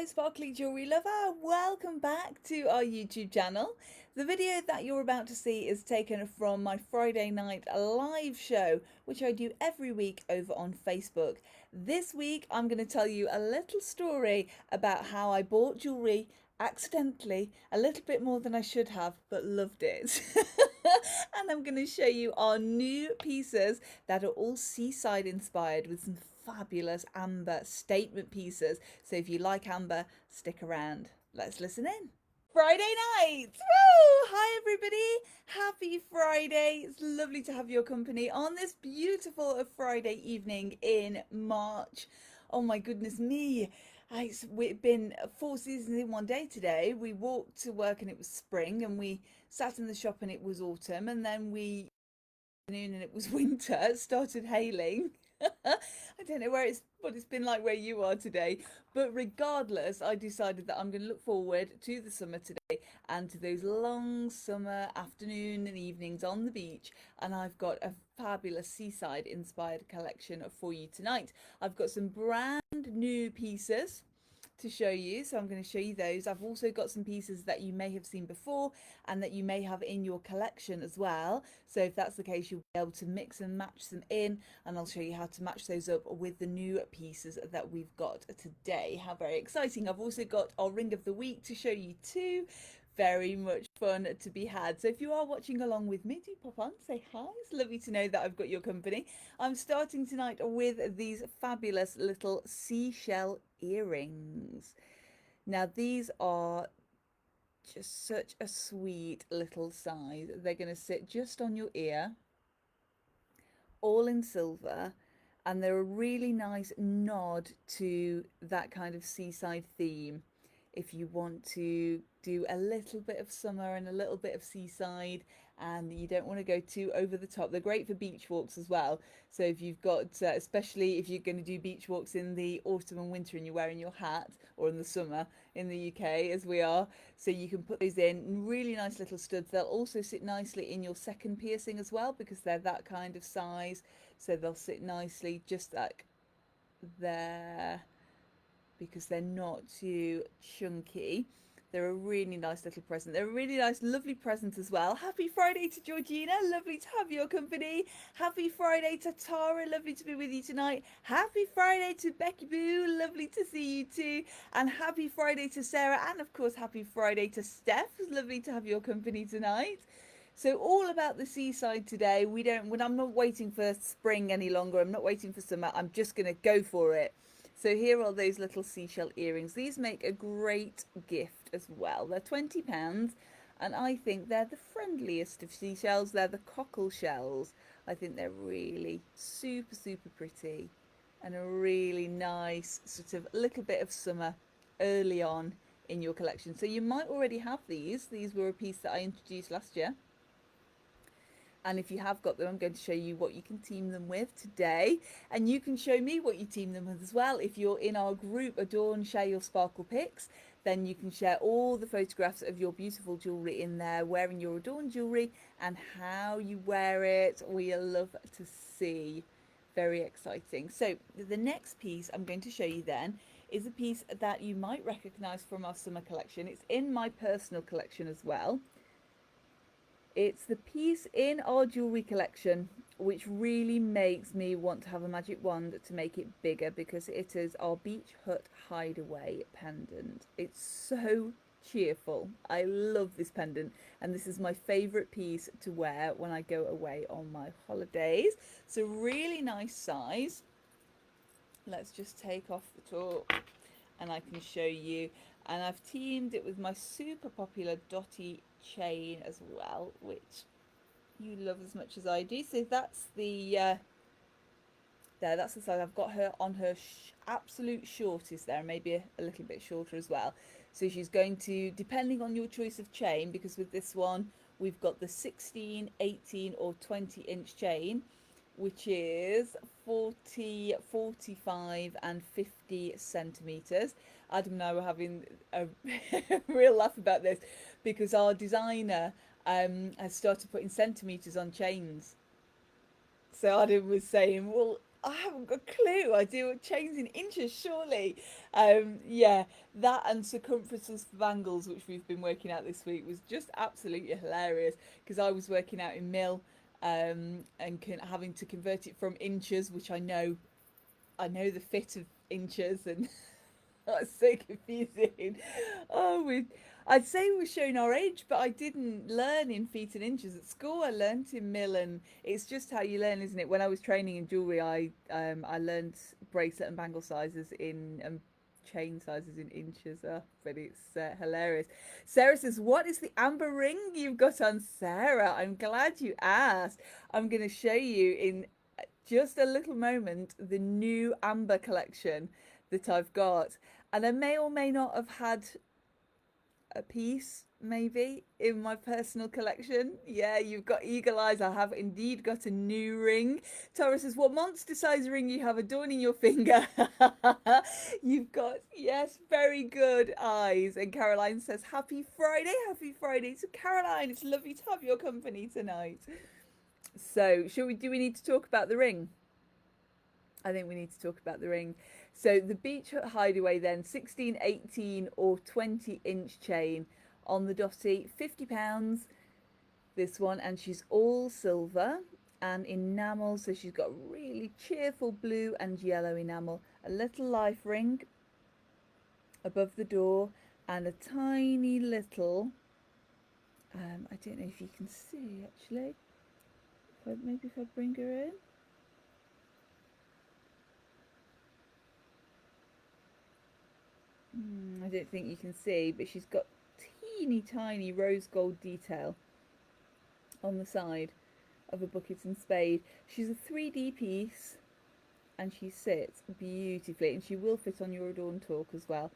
Sparkly jewelry lover, welcome back to our YouTube channel. The video that you're about to see is taken from my Friday night live show, which I do every week over on Facebook. This week I'm going to tell you a little story about how I bought jewelry accidentally, a little bit more than I should have, but loved it. And I'm going to show you our new pieces that are all seaside inspired with some fabulous amber statement pieces. So if you like amber, stick around. Let's listen in. Friday night! Woo! Hi everybody! Happy Friday! It's lovely to have your company on this beautiful Friday evening in March. Oh my goodness me! We've been 4 seasons in one day today. We walked to work and it was spring, and we sat in the shop and it was autumn, and then we and it was winter. It started hailing. I don't know what it's been like where you are today, but regardless, I decided that I'm going to look forward to the summer today and to those long summer afternoon and evenings on the beach. And I've got a fabulous seaside inspired collection for you tonight. I've got some brand new pieces to show you, so I'm going to show you those. I've also got some pieces that you may have seen before and that you may have in your collection as well, so if that's the case you'll be able to mix and match them in, and I'll show you how to match those up with the new pieces that we've got today. How very exciting. I've also got our ring of the week to show you too. Very much fun to be had. So if you are watching along with me, do pop on, say hi. It's lovely to know that I've got your company. I'm starting tonight with these fabulous little seashell earrings. Now these are just such a sweet little size. They're going to sit just on your ear, all in silver, and they're a really nice nod to that kind of seaside theme. If you want to do a little bit of summer and a little bit of seaside and you don't want to go too over the top, they're great for beach walks as well. So if you've got, especially if you're going to do beach walks in the autumn and winter and you're wearing your hat, or in the summer in the UK as we are, so you can put those in really nice little studs. They'll also sit nicely in your second piercing as well because they're that kind of size. So they'll sit nicely just like there, because they're not too chunky. They're a really nice little present. They're a really nice, lovely present as well. Happy Friday to Georgina. Lovely to have your company. Happy Friday to Tara. Lovely to be with you tonight. Happy Friday to Becky Boo. Lovely to see you too. And happy Friday to Sarah. And of course, happy Friday to Steph. It's lovely to have your company tonight. So all about the seaside today. When I'm not waiting for spring any longer. I'm not waiting for summer. I'm just going to go for it. So here are those little seashell earrings. These make a great gift as well. They're £20 and I think they're the friendliest of seashells. They're the cockle shells. I think they're really super, super pretty and a really nice sort of little bit of summer early on in your collection. So you might already have these. These were a piece that I introduced last year. And if you have got them, I'm going to show you what you can team them with today. And you can show me what you team them with as well. If you're in our group, Adorn, Share Your Sparkle Pics, then you can share all the photographs of your beautiful jewellery in there, wearing your Adorn jewellery and how you wear it. We love to see. Very exciting. So the next piece I'm going to show you then is a piece that you might recognise from our summer collection. It's in my personal collection as well. It's the piece in our jewellery collection which really makes me want to have a magic wand to make it bigger, because it is our Beach Hut Hideaway pendant. It's so cheerful. I love this pendant, and this is my favourite piece to wear when I go away on my holidays. So really nice size. Let's just take off the top and I can show you. And I've teamed it with my super popular Dotty chain as well, which you love as much as I do. So that's the that's the size. I've got her on her absolute shortest there, maybe a little bit shorter as well. So she's going to, depending on your choice of chain, because with this one we've got the 16, 18 or 20-inch chain, which is 40, 45 and 50 centimetres. Adam and I were having a real laugh about this because our designer has started putting centimetres on chains. So Adam was saying, well, I haven't got a clue. I do chains in inches, surely. Yeah, that and circumferences for bangles, which we've been working out this week, was just absolutely hilarious because I was working out in mil, and having to convert it from inches, which I know the fit of inches, and that's so confusing. Oh, I'd say we're showing our age, but I didn't learn in feet and inches at school. I learnt in mil, and it's just how you learn, isn't it? When I was training in jewellery, I learnt bracelet and bangle sizes in chain sizes in inches. Oh, but it's hilarious. Sarah says, "What is the amber ring you've got on, Sarah?" I'm glad you asked. I'm going to show you in just a little moment the new amber collection that I've got. And I may or may not have had a piece, maybe, in my personal collection. Yeah, you've got eagle eyes. I have indeed got a new ring. Tara says, "What monster size ring you have adorning your finger?" You've got, yes, very good eyes. And Caroline says, "Happy Friday, happy Friday." So, Caroline, it's lovely to have your company tonight. So, do we need to talk about the ring? I think we need to talk about the ring. So the Beach Hut Hideaway then, 16, 18 or 20-inch chain on the dotty, £50 this one, and she's all silver and enamel, so she's got really cheerful blue and yellow enamel, a little life ring above the door, and a tiny little, I don't know if you can see actually, maybe if I bring her in. I don't think you can see, but she's got teeny tiny rose gold detail on the side of a bucket and spade. She's a 3D piece and she sits beautifully, and she will fit on your Adorn Talk as well,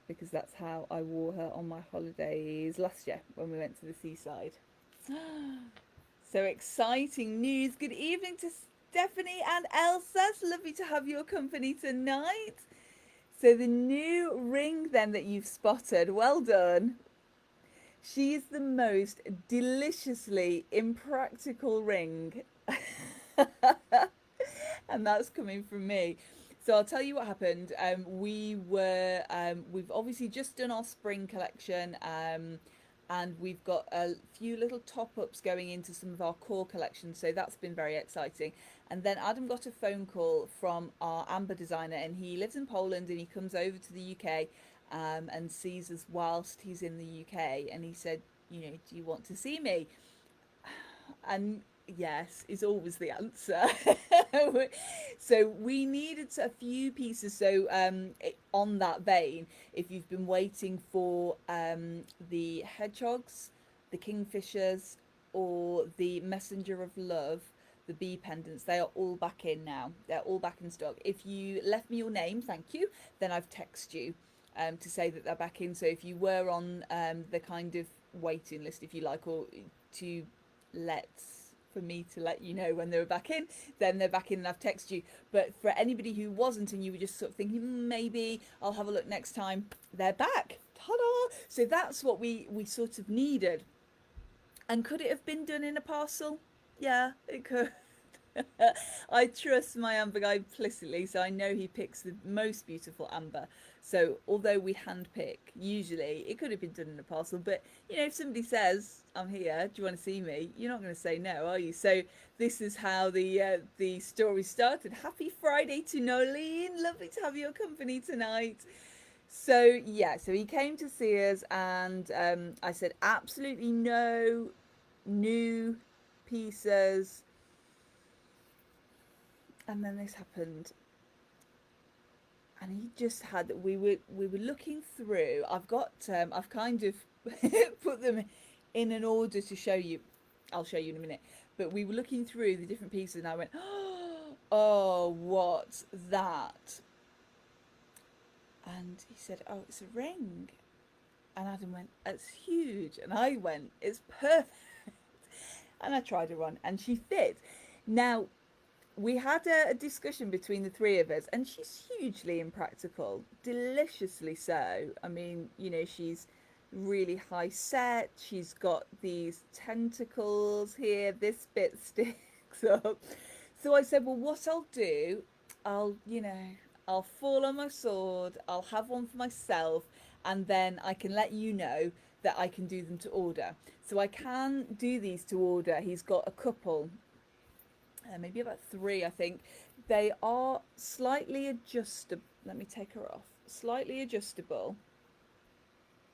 because that's how I wore her on my holidays last year when we went to the seaside. So exciting news. Good evening to Stephanie and Elsa. It's lovely to have your company tonight. So the new ring then that you've spotted, well done. She is the most deliciously impractical ring. And that's coming from me. So I'll tell you what happened. We've obviously just done our spring collection, and we've got a few little top-ups going into some of our core collections, so that's been very exciting. And then Adam got a phone call from our amber designer, and he lives in Poland, and he comes over to the UK, and sees us whilst he's in the UK, and he said, "Do you want to see me?" And yes is always the answer. So we needed a few pieces. So on that vein, if you've been waiting for the hedgehogs, the kingfishers, or the messenger of love, the bee pendants, they are all back in now. They're all back in stock. If you left me your name, thank you, then I've texted you to say that they're back in. So if you were on the kind of waiting list, if you like, or to for me to let you know when they were back in, then they're back in and I've texted you. But for anybody who wasn't and you were just sort of thinking, maybe I'll have a look next time, they're back. Ta-da! So that's what we sort of needed. And could it have been done in a parcel? Yeah, it could. I trust my amber guy implicitly, so I know he picks the most beautiful amber. So although we hand pick, usually it could have been done in a parcel, but if somebody says, "I'm here, do you want to see me?" You're not going to say no, are you? So this is how the story started. Happy Friday to Nolene, lovely to have your company tonight. So yeah, so he came to see us, and I said absolutely no new pieces. And then this happened, and he just had, we were looking through, I've kind of put them in an order to show you. I'll show you in a minute, but we were looking through the different pieces and I went, "Oh, what's that?" And he said, "Oh, it's a ring." And Adam went, "It's huge." And I went, "It's perfect." And I tried her on and she fit. Now we had a discussion between the three of us, and she's hugely impractical, deliciously so. I mean, she's really high set. She's got these tentacles here. This bit sticks up. So I said, well, what I'll do, I'll fall on my sword, I'll have one for myself, and then I can let you know that I can do them to order. So I can do these to order. He's got a couple, maybe about three, I think. They are slightly adjustable. Let me take her off. Slightly adjustable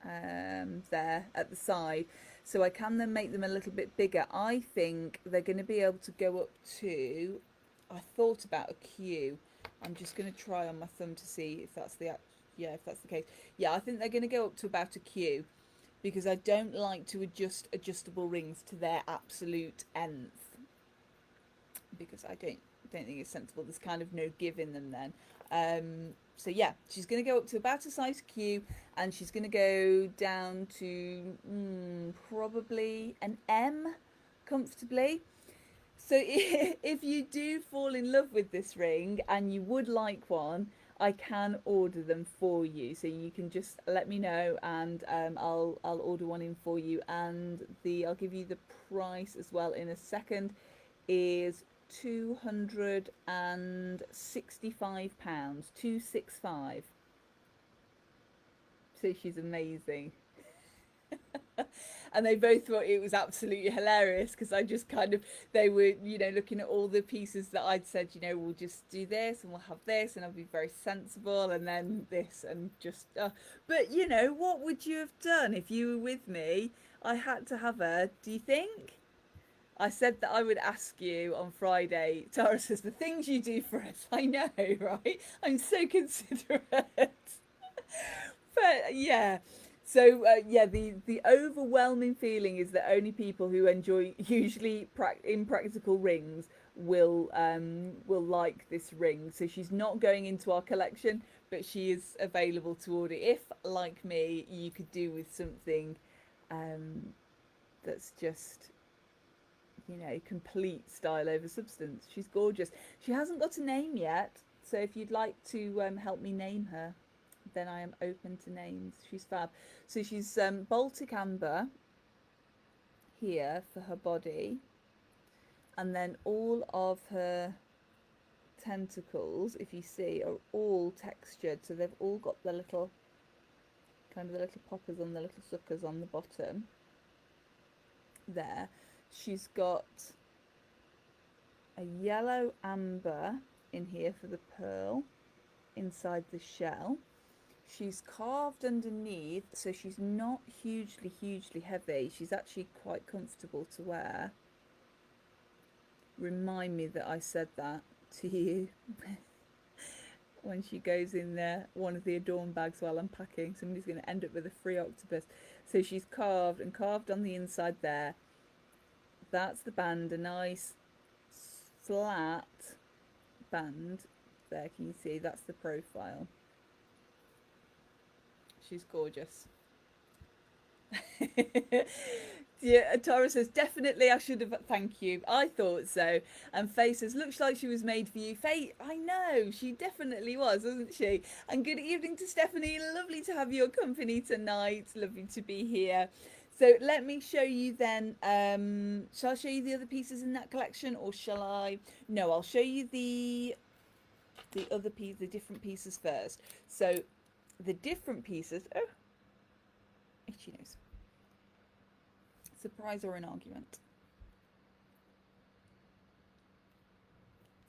there at the side. So I can then make them a little bit bigger. I think they're going to be able to go up to, I thought about a Q. I'm just going to try on my thumb to see if that's yeah, if that's the case. Yeah, I think they're going to go up to about a Q, because I don't like to adjust adjustable rings to their absolute nth, because I don't think it's sensible. There's kind of no give in them then. So yeah, she's going to go up to about a size Q, and she's going to go down to probably an M comfortably. So if you do fall in love with this ring and you would like one, I can order them for you. So you can just let me know, and I'll order one in for you. And I'll give you the price as well in a second. Is £265, 265. So she's amazing. And they both thought it was absolutely hilarious, because I just kind of, they were, looking at all the pieces that I'd said, we'll just do this and we'll have this and I'll be very sensible, and then this, and just, but what would you have done if you were with me? I had to have her, do you think? I said that I would ask you on Friday. Tara says, the things you do for us. I know, right? I'm so considerate. But yeah. So yeah, the overwhelming feeling is that only people who enjoy usually impractical rings will like this ring. So she's not going into our collection, but she is available to order if, like me, you could do with something that's just, complete style over substance. She's gorgeous. She hasn't got a name yet, so if you'd like to help me name her, then I am open to names. She's fab. So she's Baltic Amber here for her body, and then all of her tentacles, if you see, are all textured. So they've all got the little poppers on the little suckers on the bottom there. She's got a yellow amber in here for the pearl inside the shell. She's carved underneath, so she's not hugely heavy. She's actually quite comfortable to wear. Remind me that I said that to you when she goes in there, one of the Adorn bags while I'm packing. Somebody's going to end up with a free octopus. So she's carved on the inside there. That's the band, a nice flat band there. Can you see? That's the profile. She's gorgeous. Yeah, Tara says, definitely I should have, thank you. I thought so. And Faye says, looks like she was made for you. Faye, I know, she definitely was, wasn't she? And good evening to Stephanie. Lovely to have your company tonight. Lovely to be here. So let me show you then, shall I show you the other pieces in that collection, or shall I? No, I'll show you the other piece, the different pieces first. So the different pieces, oh, itchy nose. Surprise or an argument.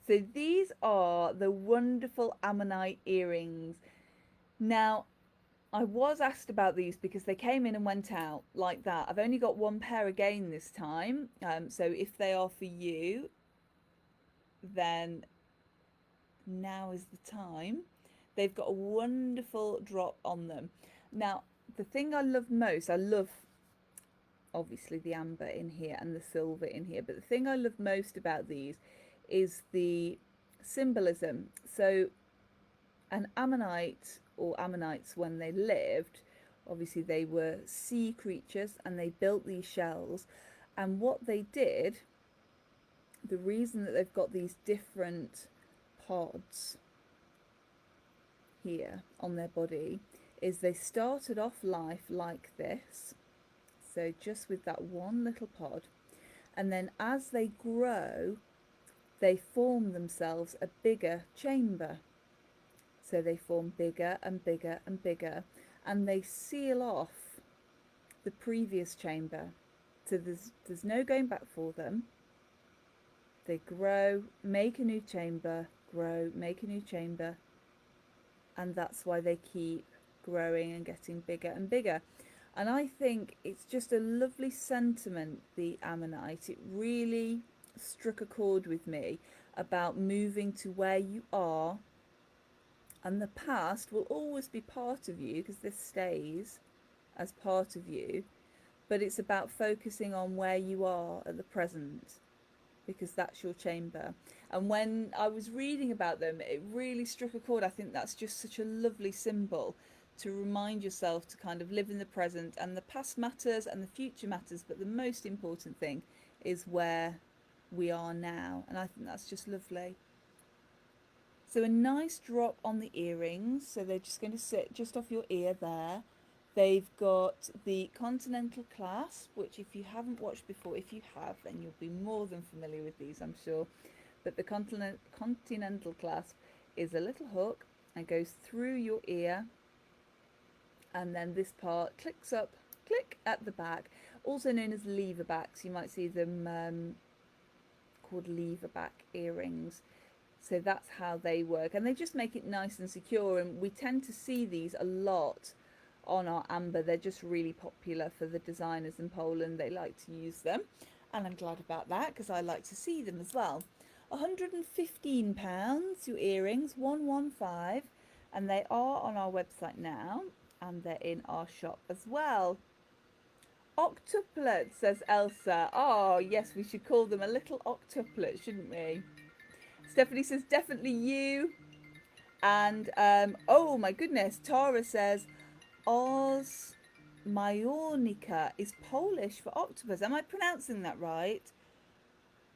So these are the wonderful ammonite earrings. Now, I was asked about these because they came in and went out like that. I've only got one pair again this time. So if they are for you, then now is the time. They've got a wonderful drop on them. Now, the thing I love most, I love obviously the amber in here and the silver in here, but the thing I love most about these is the symbolism. So an ammonite, or ammonites, when they lived, obviously they were sea creatures and they built these shells, and what they did, the reason that they've got these different pods here on their body is they started off life like this, so just with that one little pod, and then as they grow they form themselves a bigger chamber. So they form bigger and bigger and bigger, and they seal off the previous chamber. So there's no going back for them. They grow, make a new chamber, grow, make a new chamber, and that's why they keep growing and getting bigger and bigger. And I think it's just a lovely sentiment, the ammonite. It really struck a chord with me about moving to where you are, and the past will always be part of you because this stays as part of you, but it's about focusing on where you are at the present because that's your chamber. And when I was reading about them, it really struck a chord. I think that's just such a lovely symbol to remind yourself to kind of live in the present, and the past matters and the future matters, but the most important thing is where we are now. And I think that's just lovely. So a nice drop on the earrings. So they're just going to sit just off your ear there. They've got the continental clasp, which if you haven't watched before, if you have, then you'll be more than familiar with these, I'm sure. But the continental clasp is a little hook and goes through your ear, and then this part clicks up, click at the back, also known as lever backs. You might see them called lever back earrings. So that's how they work, and they just make it nice and secure, and we tend to see these a lot on our amber. They're just really popular for the designers in Poland. They like to use them, and I'm glad about that because I like to see them as well. £115 your earrings, 115, and they are on our website now, and they're in our shop as well. Octuplets, says Elsa. Oh yes, we should call them a little octuplet, shouldn't we? Stephanie says definitely you. And oh my goodness, Tara says Osmionica is Polish for octopus. Am I pronouncing that right?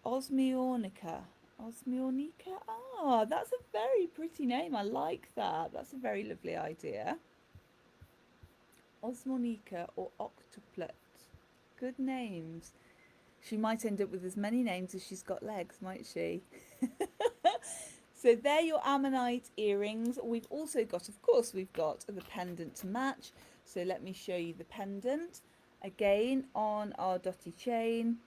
Osmionica. Osmionica? Ah, that's a very pretty name. I like that. That's a very lovely idea. Osmonica or octuplet. Good names. She might end up with as many names as she's got legs, might she? So they're your ammonite earrings. We've also got, of course, we've got the pendant to match. So let me show you the pendant. Again, on our dotty chain.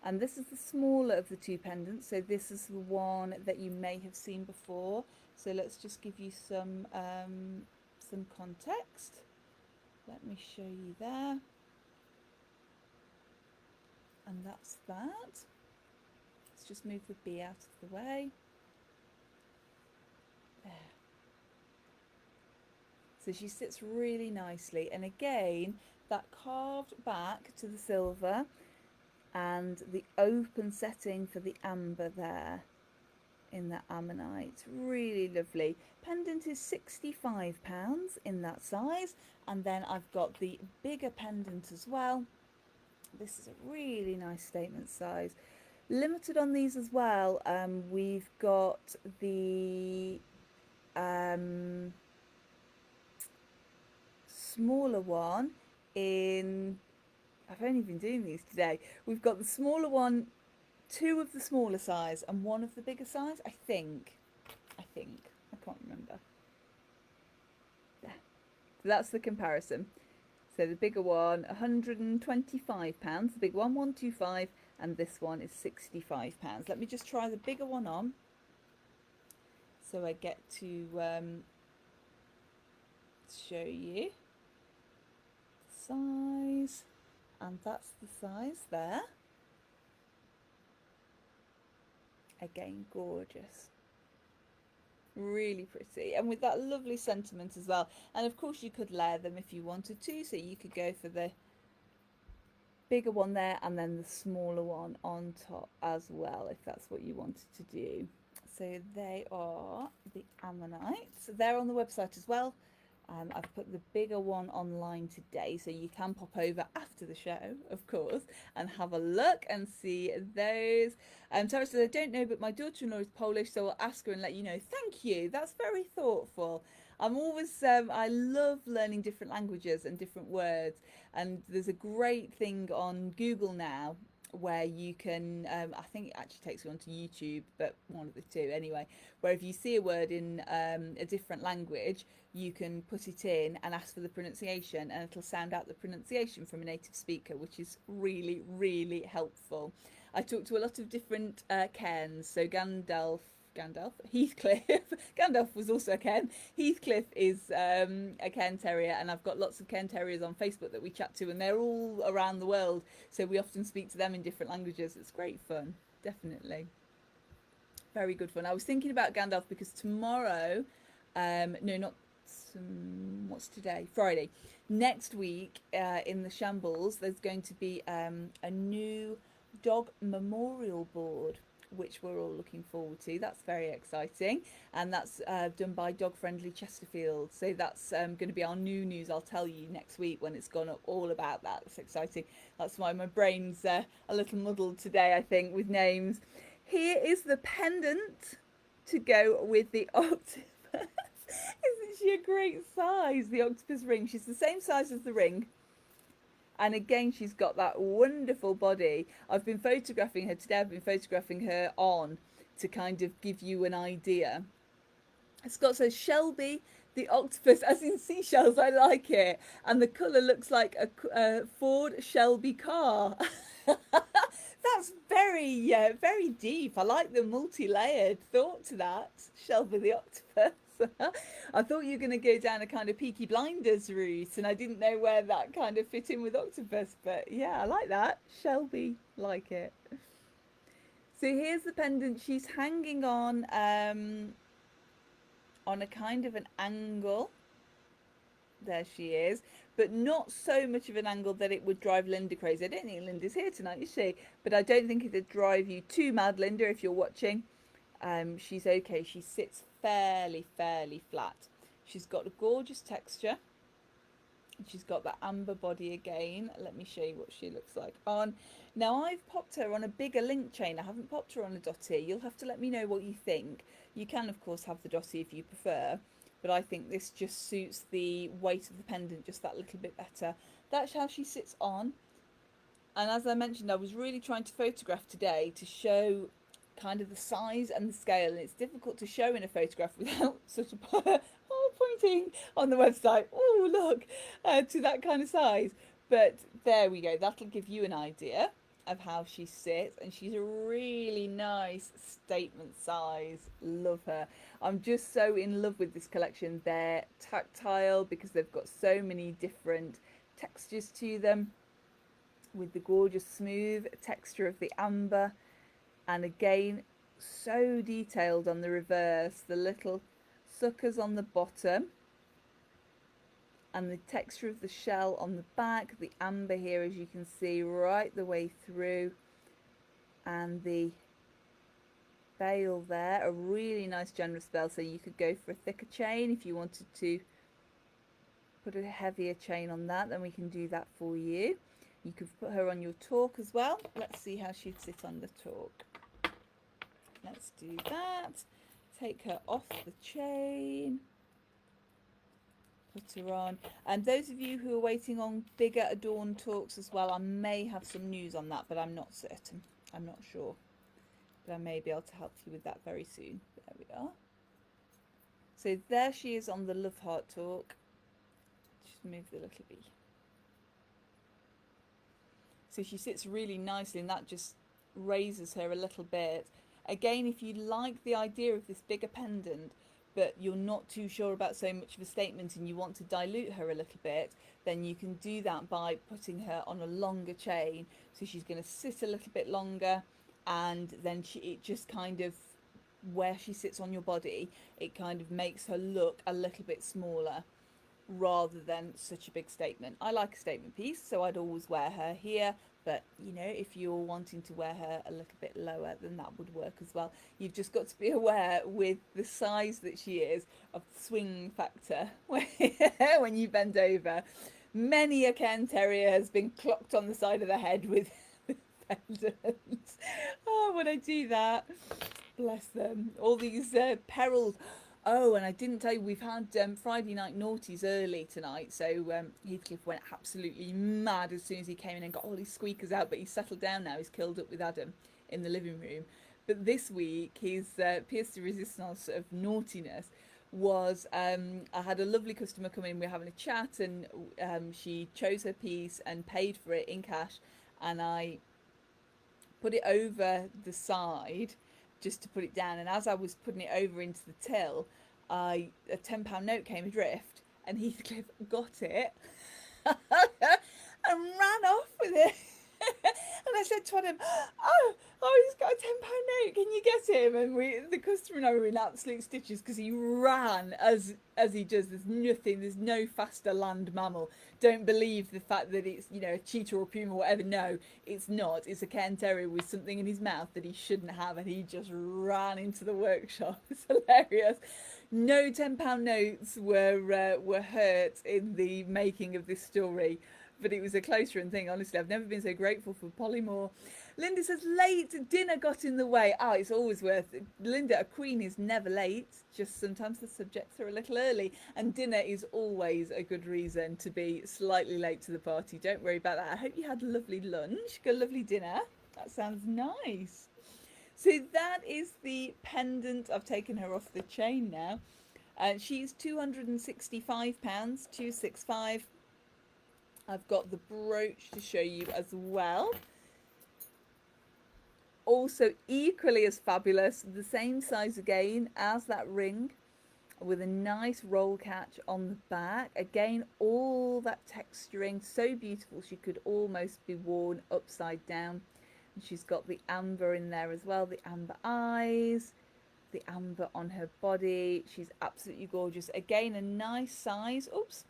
And this is the smaller of the two pendants. So this is the one that you may have seen before. So let's just give you some context. Let me show you there. And that's that. Let's just move the bee out of the way. There. So she sits really nicely, and again that carved back to the silver and the open setting for the amber there in that ammonite. Really lovely. Pendant is £65 in that size, and then I've got the bigger pendant as well. This is a really nice statement size. Limited on these as well. We've got the smaller one in, I've only been doing these today. We've got the smaller one, two of the smaller size and one of the bigger size, I think. I can't remember. There. So that's the comparison. So the bigger one, £125, the big one, 125, and this one is £65. Let me just try the bigger one on. So I get to show you the size, and that's the size there. Again, gorgeous. Really pretty, and with that lovely sentiment as well. And of course you could layer them if you wanted to, so you could go for the bigger one there and then the smaller one on top as well, if that's what you wanted to do. So they are the ammonites. They're on the website as well. I've put the bigger one online today, so you can pop over after the show, of course, and have a look and see those. Tara says, I don't know, but my daughter-in-law is Polish, so I'll ask her and let you know. Thank you. That's very thoughtful. I'm always, I love learning different languages and different words. And there's a great thing on Google now where you can, I think it actually takes you onto YouTube, but one of the two anyway, where if you see a word in a different language, you can put it in and ask for the pronunciation, and it'll sound out the pronunciation from a native speaker, which is really, really helpful. I talked to a lot of different Kens, so Gandalf, Heathcliff. Gandalf was also a Ken. Heathcliff is a Ken Terrier, and I've got lots of Ken Terriers on Facebook that we chat to, and they're all around the world. So we often speak to them in different languages. It's great fun, definitely. Very good fun. I was thinking about Gandalf because tomorrow, no, not what's today? Friday. Next week in the Shambles, there's going to be a new dog memorial board, which we're all looking forward to. That's very exciting, and that's done by Dog Friendly Chesterfield. So that's going to be our new news. I'll tell you next week when it's gone up all about that. It's exciting. That's why my brain's a little muddled today, I think, with names. Here is the pendant to go with the octopus. Isn't she a great size, the octopus ring? She's the same size as the ring. And again, she's got that wonderful body. I've been photographing her today. I've been photographing her on to kind of give you an idea. It's got so Shelby, the octopus, as in seashells. I like it. And the colour looks like a Ford Shelby car. That's very deep. I like the multi-layered thought to that. Shelby the octopus. I thought you were going to go down a kind of Peaky Blinders route, and I didn't know where that kind of fit in with octopus, but yeah, I like that. Shelby, like it. So here's the pendant. She's hanging on a kind of an angle. There she is, but not so much of an angle that it would drive Linda crazy. I don't think Linda's here tonight, is she? But I don't think it'd drive you too mad, Linda, if you're watching. She's okay. She sits fairly flat. She's got a gorgeous texture. She's got that amber body again. Let me show you what she looks like on. Now I've popped her on a bigger link chain. I haven't popped her on a dotty. You'll have to let me know what you think. You can of course have the dotty if you prefer, but I think this just suits the weight of the pendant just that little bit better. That's how she sits on. And as I mentioned, I was really trying to photograph today to show kind of the size and the scale, and it's difficult to show in a photograph without sort of pointing on the website, oh look, to that kind of size. But there we go, that'll give you an idea of how she sits, and she's a really nice statement size. Love her. I'm just so in love with this collection. They're tactile because they've got so many different textures to them, with the gorgeous smooth texture of the amber. And again, so detailed on the reverse, the little suckers on the bottom, and the texture of the shell on the back, the amber here, as you can see, right the way through, and the bail there, a really nice generous bail. So you could go for a thicker chain if you wanted to put a heavier chain on that, then we can do that for you. You could put her on your talk as well. Let's see how she'd sit on the talk. Let's do that. Take her off the chain. Put her on. And those of you who are waiting on bigger adorned talks as well, I may have some news on that, but I'm not certain. I'm not sure. But I may be able to help you with that very soon. There we are. So there she is on the Love Heart talk. Just move the little bee. So she sits really nicely, and that just raises her a little bit. Again, if you like the idea of this bigger pendant, but you're not too sure about so much of a statement and you want to dilute her a little bit, then you can do that by putting her on a longer chain. So she's going to sit a little bit longer, and then it just kind of, where she sits on your body, it kind of makes her look a little bit smaller rather than such a big statement. I like a statement piece, so I'd always wear her here. But, you know, if you're wanting to wear her a little bit lower, then that would work as well. You've just got to be aware with the size that she is of the swing factor when you bend over. Many a Cairn Terrier has been clocked on the side of the head with pendants. Oh, when I do that, bless them. All these perils. Oh, and I didn't tell you, we've had Friday night naughties early tonight. So Heathcliff went absolutely mad as soon as he came in and got all his squeakers out. But he's settled down now. He's curled up with Adam in the living room. But this week, his pièce de résistance of naughtiness was I had a lovely customer come in. We were having a chat, and she chose her piece and paid for it in cash. And I put it over the side just to put it down. And as I was putting it over into the till, a £10 note came adrift, and Heathcliff got it and ran off with it. And I said to him, oh, he's got a £10 note. Can you get him? And the customer and I were in absolute stitches because he ran as he does. There's no faster land mammal. Don't believe the fact that it's, a cheetah or puma or whatever. No, it's not. It's a Cairn Terrier with something in his mouth that he shouldn't have, and he just ran into the workshop. It's hilarious. No £10 notes were hurt in the making of this story. But it was a close run thing, honestly. I've never been so grateful for Polymore. Linda says, late, dinner got in the way. It's always worth it. Linda, a queen is never late. Just sometimes the subjects are a little early. And dinner is always a good reason to be slightly late to the party. Don't worry about that. I hope you had a lovely lunch, a lovely dinner. That sounds nice. So that is the pendant. I've taken her off the chain now. She's £265, 265. I've got the brooch to show you as well. Also equally as fabulous, the same size again as that ring, with a nice roll catch on the back. Again, all that texturing, so beautiful, she could almost be worn upside down. And she's got the amber in there as well, the amber eyes, the amber on her body. She's absolutely gorgeous. Again, a nice size. Oops.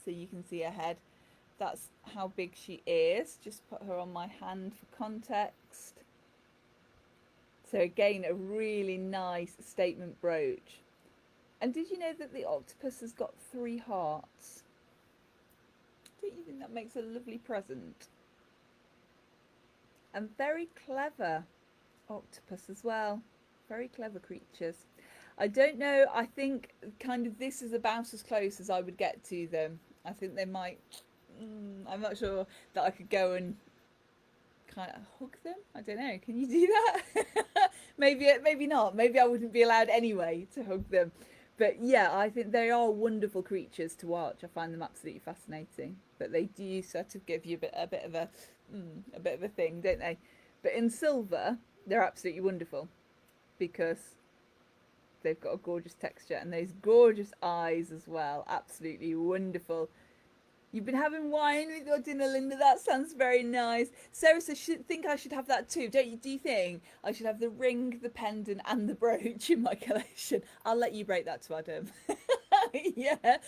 So you can see her head. That's how big she is. Just put her on my hand for context. So again, a really nice statement brooch. And did you know that the octopus has got 3 hearts? Don't you think that makes a lovely present? And very clever octopus as well. Very clever creatures. I don't know, I think kind of this is about as close as I would get to them. I think they might, I'm not sure that I could go and kind of hug them. I don't know, can you do that? Maybe not. Maybe I wouldn't be allowed anyway to hug them. But yeah, I think they are wonderful creatures to watch. I find them absolutely fascinating. But they do sort of give you a bit of a thing, don't they? But in silver, they're absolutely wonderful because they've got a gorgeous texture and those gorgeous eyes as well. Absolutely wonderful. You've been having wine with your dinner, Linda. That sounds very nice. Sarah says, think I should have that too. Don't you? Do you think I should have the ring, the pendant, and the brooch in my collection? I'll let you break that to Adam. Yeah.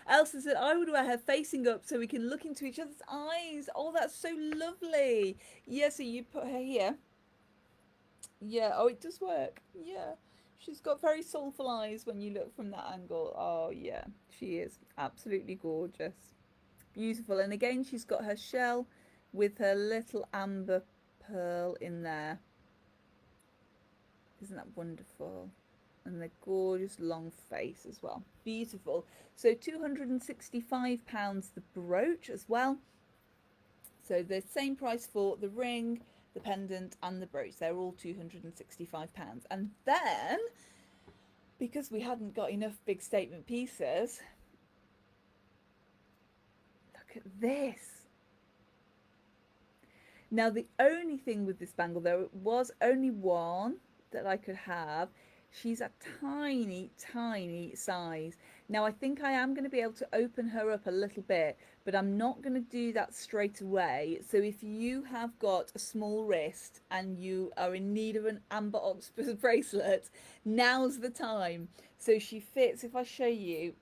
Elsa said, I would wear her facing up so we can look into each other's eyes. Oh, that's so lovely. Yeah, so you put her here. Yeah, oh, it does work. Yeah. She's got very soulful eyes when you look from that angle. Oh, yeah, she is absolutely gorgeous. Beautiful. And again, she's got her shell with her little amber pearl in there. Isn't that wonderful? And the gorgeous long face as well. Beautiful. So £265 the brooch as well. So the same price for the ring, the pendant and the brooch. They're all £265. And then, because we hadn't got enough big statement pieces, look at this. Now the only thing with this bangle, there was only one that I could have. She's a tiny, tiny size. Now I think I am going to be able to open her up a little bit, but I'm not going to do that straight away. So if you have got a small wrist and you are in need of an amber octopus bracelet, now's the time. So she fits, if I show you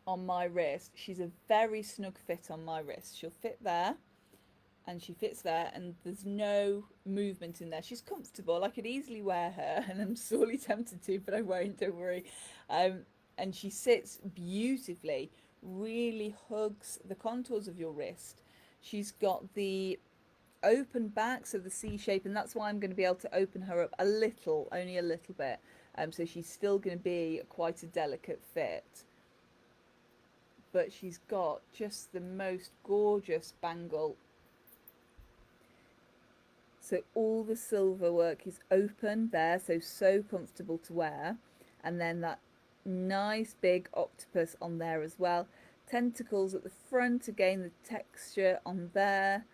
on my wrist, she's a very snug fit on my wrist. She'll fit there. And she fits there and there's no movement in there. She's comfortable. I could easily wear her and I'm sorely tempted to, but I won't, don't worry. And she sits beautifully, really hugs the contours of your wrist. She's got the open back, so the C shape, and that's why I'm going to be able to open her up a little, only a little bit. So she's still going to be quite a delicate fit. But she's got just the most gorgeous bangle. So all the silver work is open there, so comfortable to wear. And then that nice big octopus on there as well. Tentacles at the front, again the texture on there,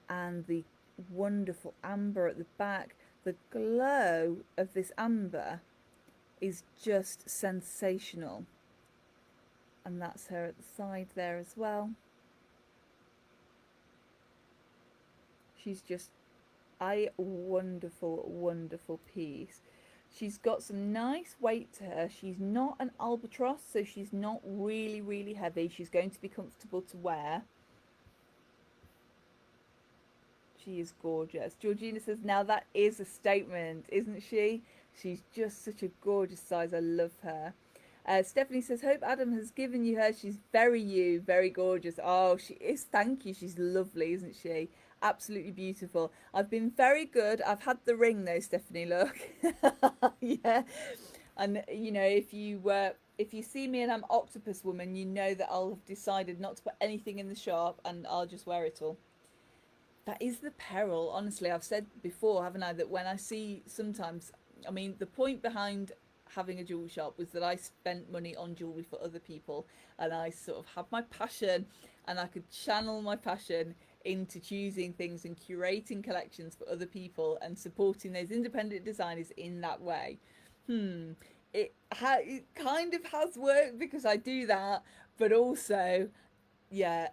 and the wonderful amber at the back. The glow of this amber is just sensational. And that's her at the side there as well. She's just a wonderful, wonderful piece. She's got some nice weight to her. She's not an albatross, so she's not really, really heavy. She's going to be comfortable to wear. She is gorgeous. Georgina says, now that is a statement, isn't she? She's just such a gorgeous size. I love her. Stephanie says, hope Adam has given you her. She's very you, very gorgeous. Oh, she is. Thank you. She's lovely, isn't she? Absolutely beautiful. I've been very good. I've had the ring though, Stephanie. Look, yeah. And you know, if you see me and I'm Octopus Woman, you know that I'll have decided not to put anything in the shop and I'll just wear it all. That is the peril. Honestly, I've said before, haven't I, that when I see sometimes, I mean, the point behind having a jewelry shop was that I spent money on jewelry for other people, and I sort of had my passion, and I could channel my passion into choosing things and curating collections for other people and supporting those independent designers in that way. It kind of has worked because I do that, but also, yeah,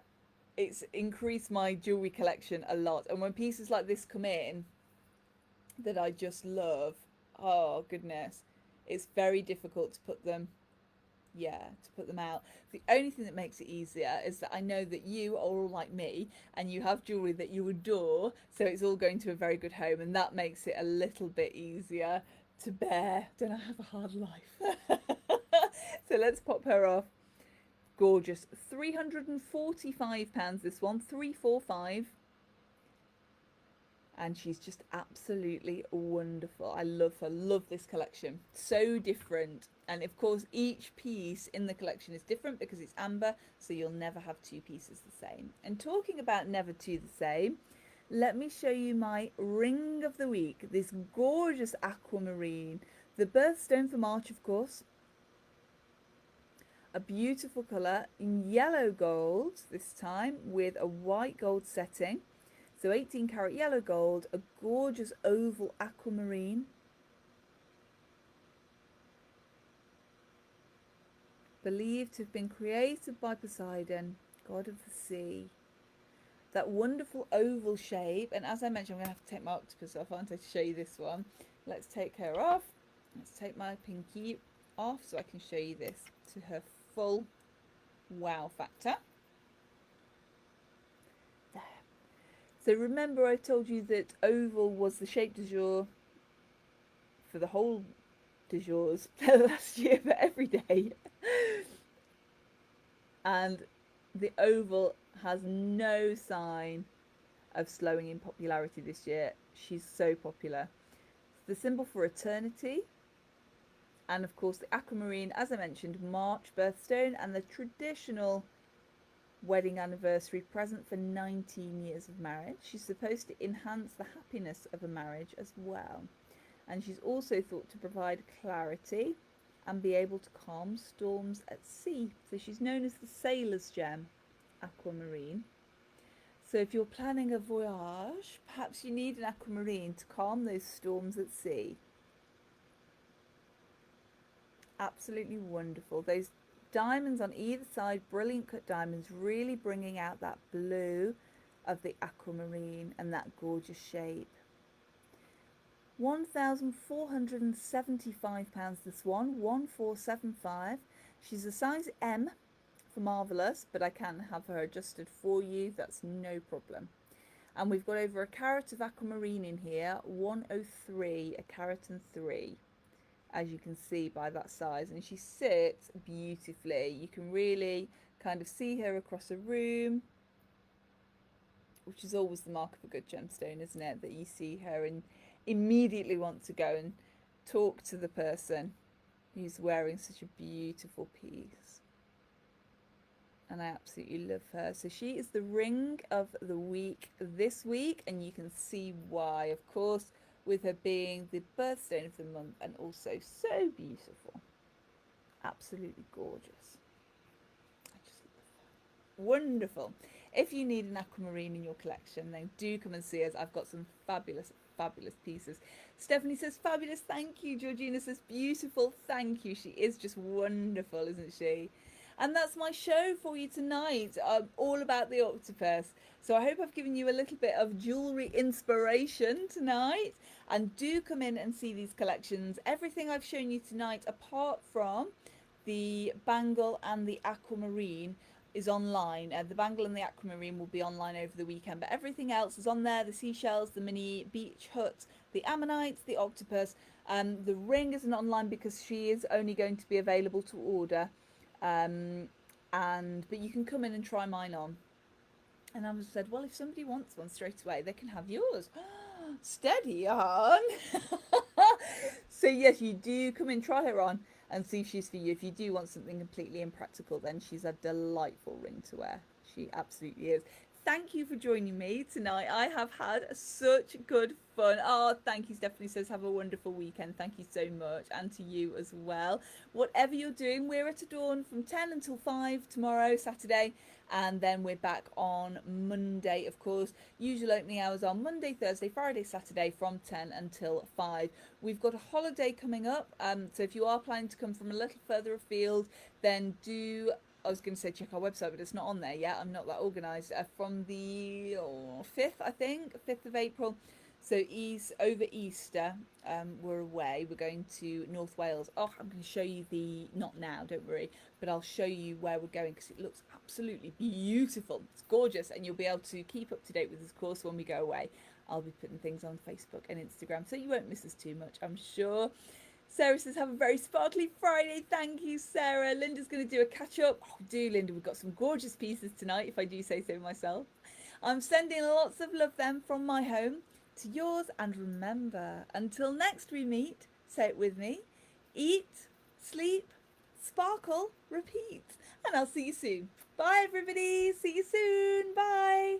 it's increased my jewelry collection a lot. And when pieces like this come in that I just love, oh goodness, it's very difficult to put them, yeah, to put them out. The only thing that makes it easier is that I know that you are all like me and you have jewelry that you adore, so it's all going to a very good home, and that makes it a little bit easier to bear. Don't I have a hard life? So let's pop her off. Gorgeous. £345 this one, 345. And she's just absolutely wonderful. I love her, love this collection. So different. And of course, each piece in the collection is different because it's amber, so you'll never have two pieces the same. And talking about never two the same, let me show you my ring of the week, this gorgeous aquamarine. The birthstone for March, of course. A beautiful colour in yellow gold this time with a white gold setting. So 18 karat yellow gold, a gorgeous oval aquamarine. Believed to have been created by Poseidon, god of the sea. That wonderful oval shape, and as I mentioned, I'm going to have to take my octopus off, aren't I, to show you this one. Let's take her off. Let's take my pinky off so I can show you this to her full wow factor. There. So remember I told you that oval was the shape du jour for the whole du jours last year, for every day. And the oval has no sign of slowing in popularity this year. She's so popular. It's the symbol for eternity. And of course the aquamarine, as I mentioned, March birthstone, and the traditional wedding anniversary present for 19 years of marriage. She's supposed to enhance the happiness of a marriage as well. And she's also thought to provide clarity and be able to calm storms at sea. So she's known as the sailor's gem, aquamarine. So if you're planning a voyage, perhaps you need an aquamarine to calm those storms at sea. Absolutely wonderful. Those diamonds on either side, brilliant cut diamonds, really bringing out that blue of the aquamarine and that gorgeous shape. £1,475 this one, 1475. She's a size M for Marvellous, but I can have her adjusted for you, that's no problem. And we've got over a carat of aquamarine in here, 103, a carat and 3, as you can see by that size. And she sits beautifully. You can really kind of see her across a room, which is always the mark of a good gemstone, isn't it? That you see her and immediately want to go and talk to the person who's wearing such a beautiful piece. And I absolutely love her. So she is the ring of the week this week, and you can see why, of course, with her being the birthstone of the month and also so beautiful. Absolutely gorgeous. I just wonderful. If you need an aquamarine in your collection, then do come and see us. I've got some fabulous, fabulous pieces. Stephanie says, fabulous, thank you. Georgina says, beautiful, thank you. She is just wonderful, isn't she? And that's my show for you tonight, all about the octopus. So I hope I've given you a little bit of jewellery inspiration tonight. And do come in and see these collections. Everything I've shown you tonight, apart from the bangle and the aquamarine, is online. The bangle and the aquamarine will be online over the weekend, but everything else is on there. The seashells, the mini beach hut, the ammonites, the octopus. The ring isn't online because she is only going to be available to order. But you can come in and try mine on. And I said, well, if somebody wants one straight away, they can have yours. Steady on. So yes, you do come in, try her on, and see if she's for you. If you do want something completely impractical, then she's a delightful ring to wear. She absolutely is. Thank you for joining me tonight. I have had such good fun. Oh, thank you. Stephanie says, have a wonderful weekend. Thank you so much. And to you as well. Whatever you're doing, we're at Adorn from 10 until 5 tomorrow, Saturday. And then we're back on Monday, of course. Usual opening hours on Monday, Thursday, Friday, Saturday from 10 until 5. We've got a holiday coming up. So if you are planning to come from a little further afield, then do... I was going to say check our website, but it's not on there yet. I'm not that organised. From the 5th, I think, 5th of April. So over Easter, we're away. We're going to North Wales. Oh, I'm going to show you not now, don't worry, but I'll show you where we're going because it looks absolutely beautiful. It's gorgeous, and you'll be able to keep up to date with this course when we go away. I'll be putting things on Facebook and Instagram, so you won't miss us too much, I'm sure. Sarah says, have a very sparkly Friday. Thank you, Sarah. Linda's going to do a catch-up. Oh, do, Linda. We've got some gorgeous pieces tonight, if I do say so myself. I'm sending lots of love then from my home to yours. And remember, until next we meet, say it with me, eat, sleep, sparkle, repeat. And I'll see you soon. Bye, everybody. See you soon. Bye.